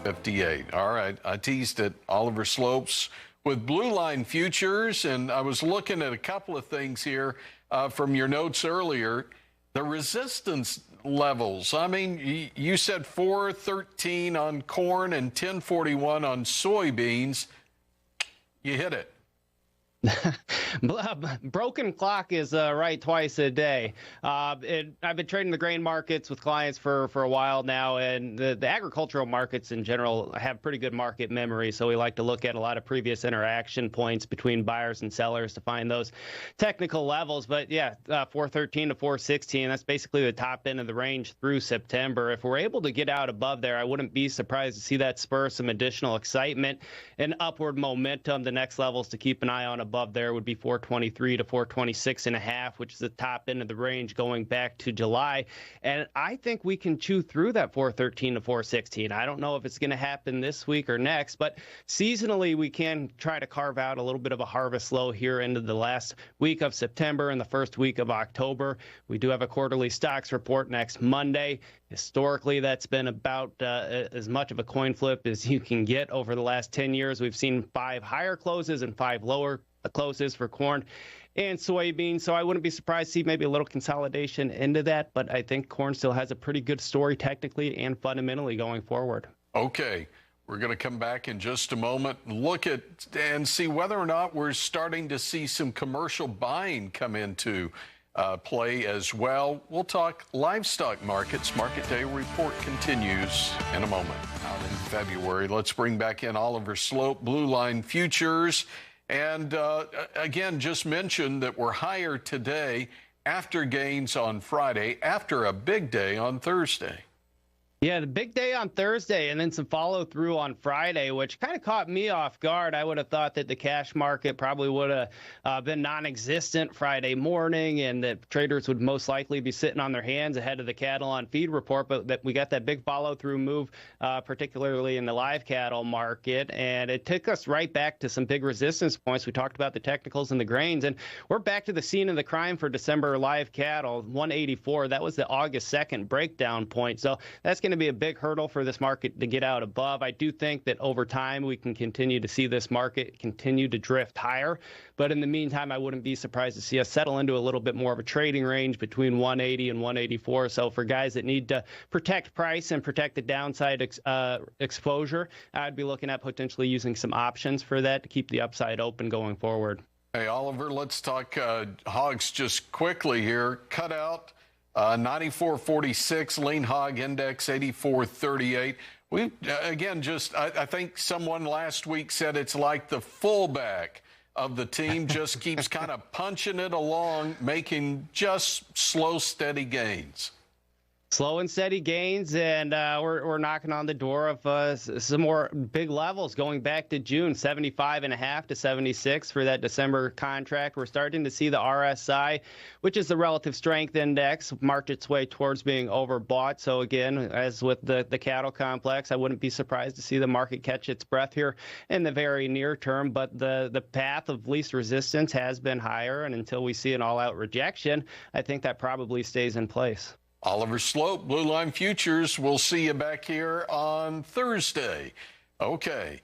58. All right. I teased it. Oliver Slopes with Blue Line Futures. And I was looking at a couple of things here from your notes earlier. The resistance levels. I mean, you said 413 on corn and 1041 on soybeans. You hit it. Broken clock is right twice a day. I've been trading the grain markets with clients for a while now, and the agricultural markets in general have pretty good market memory, so we like to look at a lot of previous interaction points between buyers and sellers to find those technical levels. But yeah, 413 to 416, that's basically the top end of the range through September. If we're able to get out above there, I wouldn't be surprised to see that spur some additional excitement and upward momentum. The next levels to keep an eye on above there would be 423 to 426.5, which is the top end of the range going back to July. And I think we can chew through that 413 to 416. I don't know if it's going to happen this week or next, but seasonally we can try to carve out a little bit of a harvest low here into the last week of September and the first week of October. We do have a quarterly stocks report next Monday. Historically, that's been about as much of a coin flip as you can get over the last 10 years. We've seen 5 higher closes and 5 lower closes for corn and soybeans. So I wouldn't be surprised to see maybe a little consolidation into that. But I think corn still has a pretty good story technically and fundamentally going forward. Okay. We're going to come back in just a moment and look at and see whether or not we're starting to see some commercial buying come into play as well. We'll talk livestock markets. Market Day report continues in a moment. Out in February, let's bring back in Oliver Slope, Blue Line Futures. And again, just mentioned that we're higher today after gains on Friday, after a big day on Thursday. Yeah, the big day on Thursday and then some follow through on Friday, which kind of caught me off guard. I would have thought that the cash market probably would have been non-existent Friday morning and that traders would most likely be sitting on their hands ahead of the cattle on feed report. But that we got that big follow through move, particularly in the live cattle market. And it took us right back to some big resistance points. We talked about the technicals and the grains, and we're back to the scene of the crime for December live cattle, 184. That was the August 2nd breakdown point. So that's going to be a big hurdle for this market to get out above. I do think that over time we can continue to see this market continue to drift higher, but in the meantime I wouldn't be surprised to see us settle into a little bit more of a trading range between 180 and 184. So for guys that need to protect price and protect the downside exposure, I'd be looking at potentially using some options for that to keep the upside open going forward. Hey Oliver, let's talk hogs just quickly here. Cutout 94.46, lean hog index 84.38. We again, I think someone last week said it's like the fullback of the team just keeps kind of punching it along, making just slow, steady gains. Slow and steady gains, and we're knocking on the door of some more big levels going back to June, 75.5 to 76 for that December contract. We're starting to see the RSI, which is the relative strength index, march its way towards being overbought. So again, as with the cattle complex, I wouldn't be surprised to see the market catch its breath here in the very near term. But the path of least resistance has been higher, and until we see an all-out rejection, I think that probably stays in place. Oliver Slope, Blue Line Futures. We'll see you back here on Thursday. Okay.